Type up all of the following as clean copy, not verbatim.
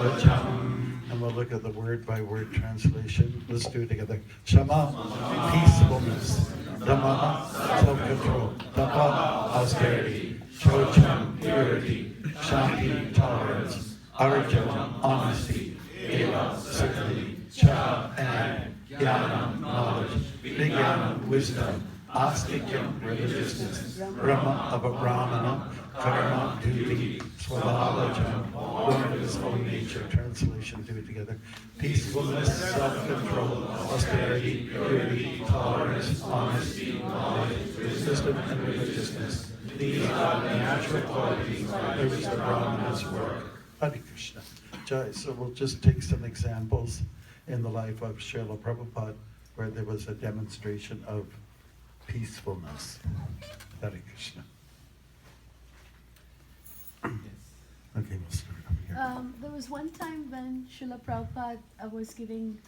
And we'll look at the word by word translation. Let's do it together. Shama, peacefulness. Dhamma, self-control. Tapa, austerity. Chocham, purity. Shanti, tolerance. Arjam, honesty. Eva, certainty. Cha, and Jnanam, knowledge. Vijnanam, wisdom. Astikyam, religiousness. Brahma, of a Brahmana. Karma, duty. Swabhavajam, born of his own nature. Translation, do it together. Peacefulness, self-control, austerity, purity, tolerance, honesty, knowledge, wisdom, and religiousness. These are the natural qualities by which the Brahmanas work. Hare Krishna. Jai. So we'll just take some examples in the life of Srila Prabhupada where there was a demonstration of peacefulness. Hare Krishna. Okay, we'll start over here. There was one time when Srila Prabhupada was giving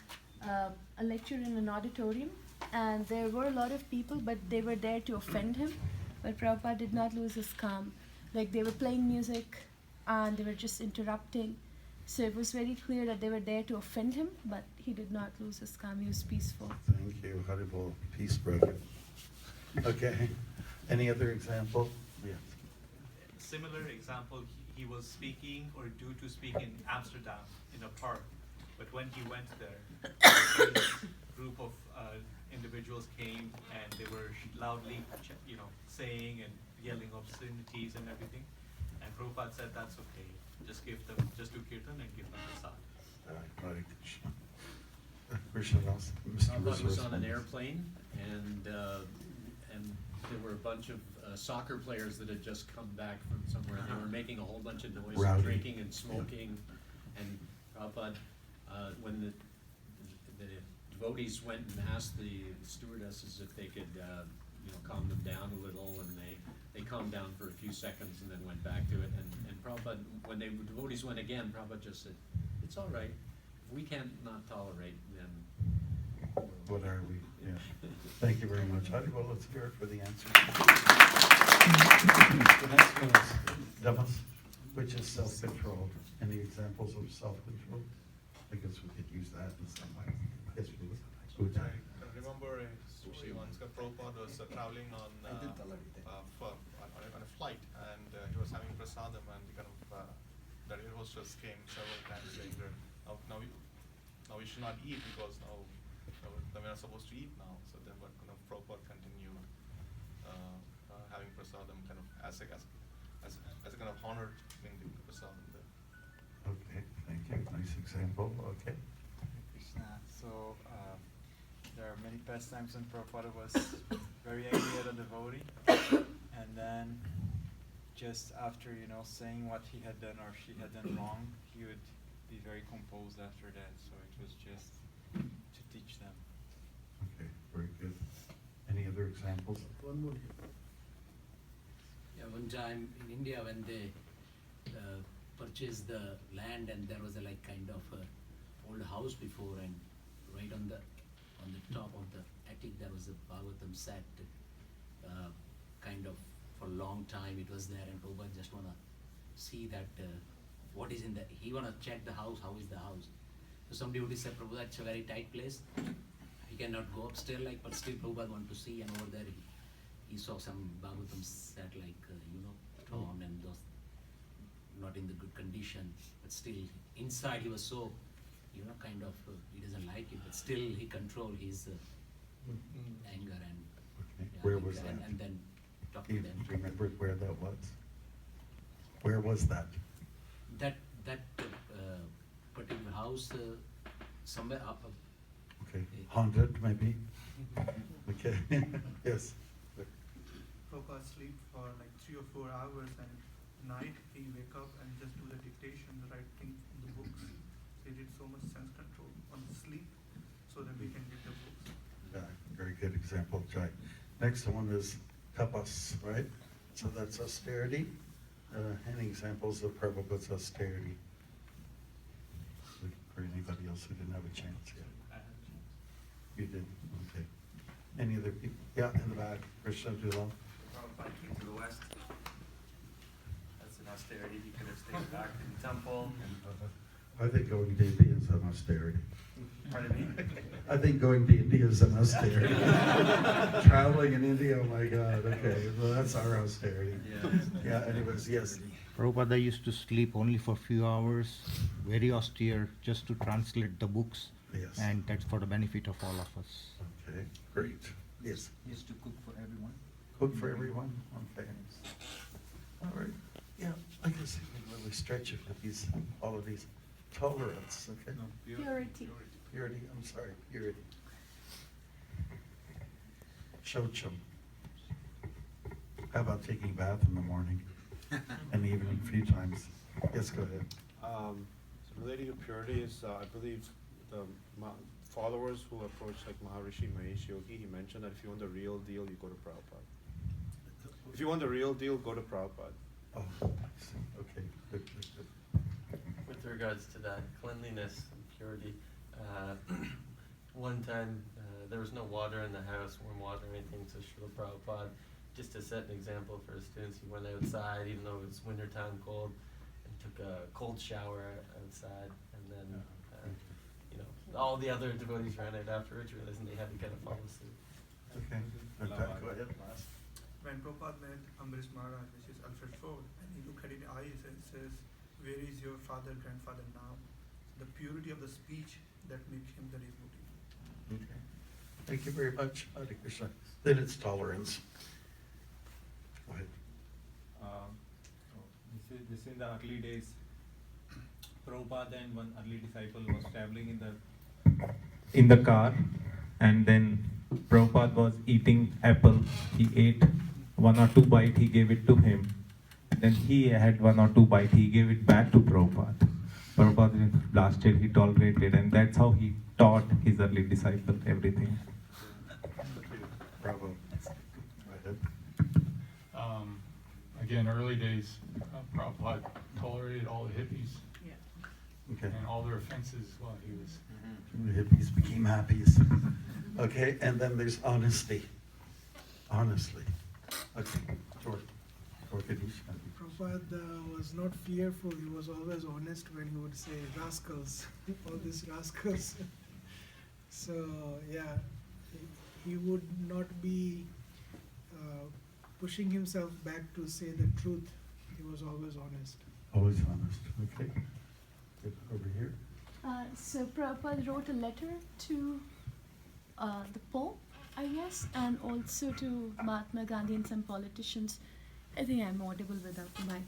a lecture in an auditorium, and there were a lot of people, but they were there to offend him. But Prabhupada did not lose his calm. Like, they were playing music and they were just interrupting. So it was very clear that they were there to offend him, but he did not lose his calm. He was peaceful. Thank you. Haribol. Peace, brother. Okay. Any other example? Yes. Similar example, he was speaking or due to speak in Amsterdam in a park, but when he went there, a group of individuals came and they were loudly, saying and yelling obscenities and everything. And Prabhupada said, that's okay. Just do kirtan and give them prasad. Hare Krishna. Prabhupada was on an airplane, and there were a bunch of soccer players that had just come back from somewhere, and they were making a whole bunch of noise, Rowdy. drinking and smoking. And Prabhupada, when the devotees went and asked the stewardesses if they could calm them down a little, and they calmed down for a few seconds and then went back to it. And Prabhupada, when the devotees went again, Prabhupada just said, "It's all right. If we can't not tolerate, then What are we? Yeah. Thank you very much. Well, let's hear it for the answer. The next one is Dhammas, which is self-control. Any examples of self-control? I guess we could use that in some way. Yes, please. I remember a story once when Prabhupada was traveling on a flight, and he was having prasadam, and the air hostess came several times saying that now we should not eat because now we're not supposed to eat now. So then, but Prabhupada continued having prasadam as a kind of honor being the prasadam there. Okay, thank you. Nice example. Okay. Krishna. So there are many pastimes when Prabhupada was very angry at a devotee, and then just after saying what he had done or she had done wrong, he would be very composed after that. So it was just to teach them. Okay, very good. Any other examples? One more. Yeah, one time in India when they purchased the land, and there was a kind of old house before, and right on the top of the attic there was a Bhagavatam set, kind of for a long time it was there, and Prabhupada just wanna see that what is in the, he wanna check the house, how is the house. So somebody would say, Prabhupada, it's a very tight place, he cannot go upstairs, but still Prabhupada want to see, and over there he saw some Bhagavatam set torn and those not in the good condition, but still inside he was so he doesn't like it, but still he controlled his anger and Okay. Where was that? and then talk Do to you them. remember where that was? Where was that? That particular house somewhere up. Okay, haunted maybe? Okay, yes. Prabhupada sleep for 3 or 4 hours, and at night he wake up and just do the dictation, write things in the books. So he did so much sense control on the sleep so that we can get the books. Yeah, very good example, Jai. Next one is tapas, right? So that's austerity. Any examples of Prabhupada's austerity? For anybody else who didn't have a chance yet? I had a chance. You did, okay. Any other people? Yeah, in the back, Krishna Dulal. Prabhupada came to the West. That's an austerity. He could have stayed back in the temple and I think going to India is an austerity. Pardon me? I think going to India is an austerity. Traveling in India, oh my God, okay, well, that's our austerity. Yeah, anyways, yes. Prabhupada used to sleep only for few hours, very austere, just to translate the books. Yes. And that's for the benefit of all of us. Okay, great. Yes. Used to cook for everyone. Cook for everyone? Okay. All right. Yeah, I guess you can really stretch it with these, all of these. Tolerance, okay? Purity. Purity, I'm sorry, purity. Shocham. How about taking a bath in the morning and evening a few times? Yes, go ahead. Relating to purity is, I believe, the followers who approach like Maharishi Mahesh Yogi, he mentioned that if you want the real deal, you go to Prabhupada. If you want the real deal, go to Prabhupada. Oh, okay, good, good, good. With regards to that cleanliness and purity, one time there was no water in the house, warm water or anything, so Srila Prabhupada, just to set an example for his students, he went outside even though it was wintertime cold and took a cold shower outside, and then you know, all the other devotees ran out afterwards realizing they had to kind of follow suit. Okay, go ahead. When Prabhupada met Ambrish Maharaj, which is Alfred Ford, and he looked at his eyes and says, "Where is your father, grandfather now?" The purity of the speech that makes him the devotee. Okay. Thank you very much, Hare Krishna. Then it's tolerance. Go ahead. This in the early days, Prabhupada and one early disciple was traveling in the car, and then Prabhupada was eating apple. He ate 1 or 2 bites, he gave it to him. Then he had 1 or 2 bites, he gave it back to Prabhupada. Prabhupada blasted, he tolerated, and that's how he taught his early disciple everything. Bravo. Go ahead. Again, early days, Prabhupada tolerated all the hippies Okay. and all their offenses while he was. The hippies became happies. Okay, and then there's honesty. Honestly. Okay, George. Prabhupada was not fearful, he was always honest when he would say rascals, all these rascals. So, yeah, he would not be pushing himself back to say the truth. He was always honest. Always honest. Okay. Good. Over here. So Prabhupada wrote a letter to the Pope, I guess, and also to Mahatma Gandhi and some politicians. I think I'm audible without the mic.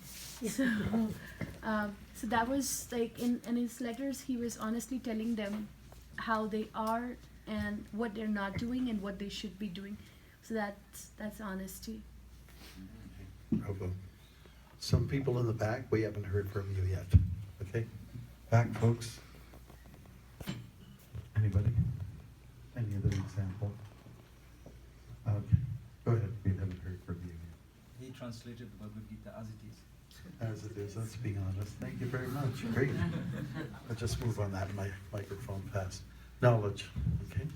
So that was like in his letters, he was honestly telling them how they are and what they're not doing and what they should be doing. So that's honesty. Bravo. Some people in the back, we haven't heard from you yet. Okay? Back, folks. Anybody? Any other example? Okay. Go ahead. We haven't heard from you yet. He translated the Bhagavad Gita as it is. As it is, let's be honest. Thank you very much. Great. I'll just move on that microphone fast. Knowledge. Okay?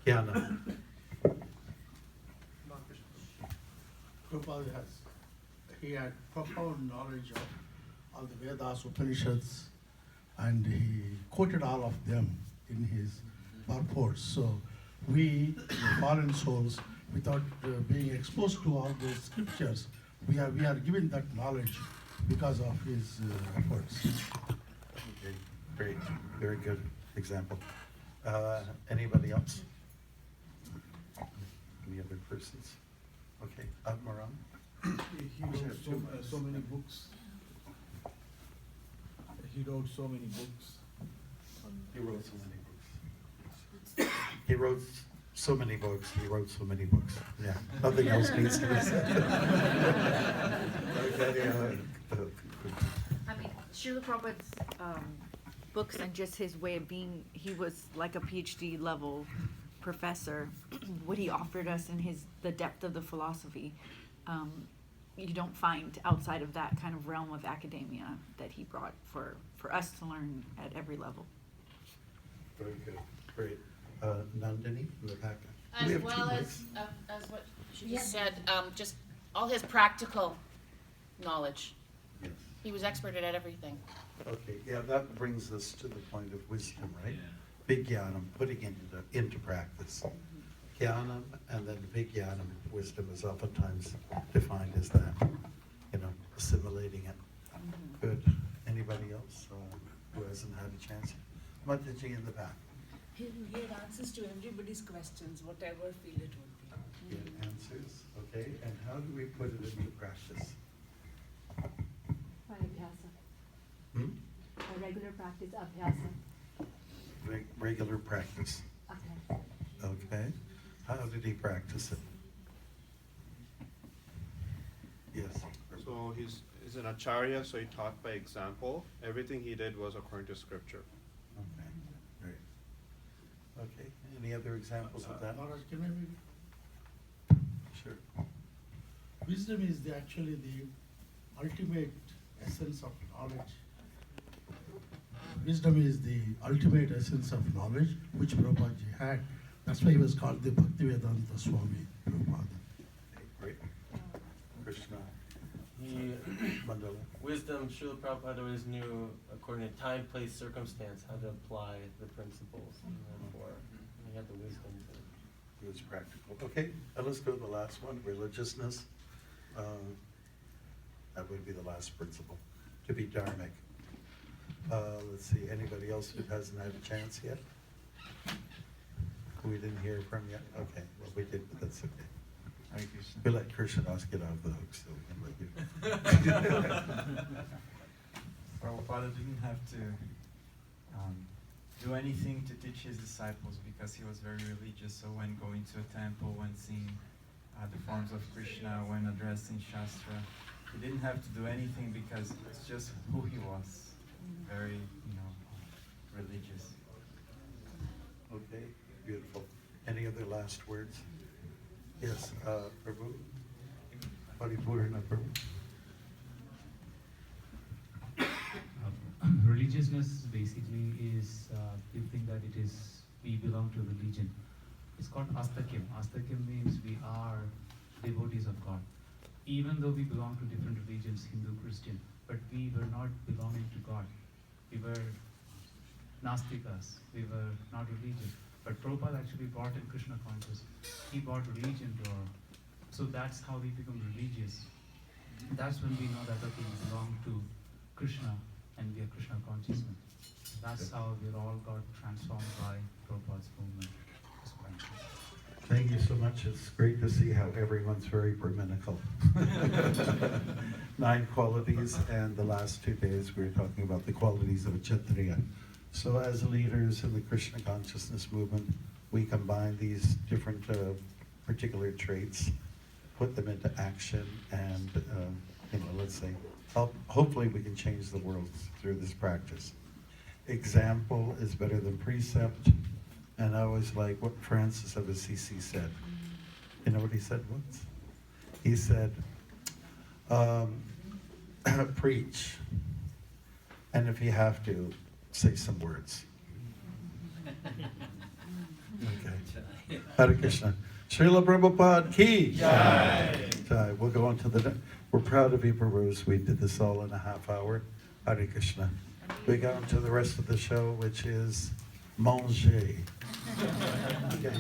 Jnana. Prabhupada he had profound knowledge of all the Vedas, Upanishads, and he quoted all of them in his purports. So we, the fallen souls, without being exposed to all those scriptures, we are given that knowledge because of his efforts. Okay, great, very good example. Anybody else? Any other persons? Okay, Admaran. He wrote so many books. He wrote so many books. He wrote so many books. He wrote so many books. He wrote so many books. Yeah, nothing else needs to be said. Okay, I mean, Srila Prabhupada's books and just his way of being, he was like a PhD level professor. What he offered us in the depth of the philosophy, you don't find outside of that kind of realm of academia that he brought for us to learn at every level. Very good, great. Nandini in the back. As well as what she just said, just all his practical knowledge. Yes. He was expert at everything. Okay, yeah, that brings us to the point of wisdom, right? Vijnanam, putting it into practice. Jnanam and then vijnanam, wisdom is oftentimes defined as that, assimilating it. Good. Anybody else who hasn't had a chance? Mataji in the back. He had answers to everybody's questions, whatever field it would be. He had answers, okay, and how do we put it into practice? By abhyasa. A regular practice, abhyasa. Regular practice. Okay. Okay. How did he practice it? Yes. So he's an acharya, so he taught by example. Everything he did was according to scripture. Okay, great. Okay, any other examples of that? Maharaj, can I maybe? Sure. Wisdom is actually the ultimate essence of knowledge. Wisdom is the ultimate essence of knowledge, which Prabhupada had. That's why he was called the Bhaktivedanta Swami, Prabhupada. Great. Krishna. Wisdom, Srila Prabhupada always knew, according to time, place, circumstance, how to apply the principles. And therefore, he had the wisdom to. He was practical. Okay, and let's go to the last one, religiousness. That would be the last principle, to be dharmic. Let's see, anybody else who hasn't had a chance yet? Who we didn't hear from yet? Okay, well, we did, but that's okay. We let Krishnadas get off the hook, so we can let you. Prabhupada didn't have to do anything to teach his disciples because he was very religious. So when going to a temple, when seeing the forms of Krishna, when addressing Shastra, he didn't have to do anything because it's just who he was. Very, religious. Okay, beautiful. Any other last words? Yes, Prabhu? Paripurna Prabhu? Religiousness basically is, you think that we belong to religion. It's called Astakyam. Astakyam means we are devotees of God. Even though we belong to different religions, Hindu, Christian, but we were not belonging to God. We were Nastikas. We were not religious. But Prabhupada actually brought in Krishna consciousness. He brought religion to our. So that's how we become religious. That's when we know that okay, we belong to Krishna and we are Krishna consciousness. That's how we all got transformed by Prabhupada's movement. Thank you so much. It's great to see how everyone's very Brahminical. 9 qualities, and the last 2 days we were talking about the qualities of a Kshatriya. So as leaders in the Krishna consciousness movement, we combine these different particular traits, put them into action, and let's say, hopefully we can change the world through this practice. Example is better than precept, and I always like what Francis of Assisi said. You know what he said once? He said, preach, and if you have to, say some words. Okay. Hare Krishna. Srila Prabhupada ki Jai. Jai. We'll go on to we're proud of you, Prabhus. We did this all in a half hour. Hare Krishna. We got on to the rest of the show, which is manger. Okay.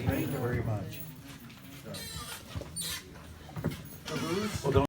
Thank you very much. Well, don't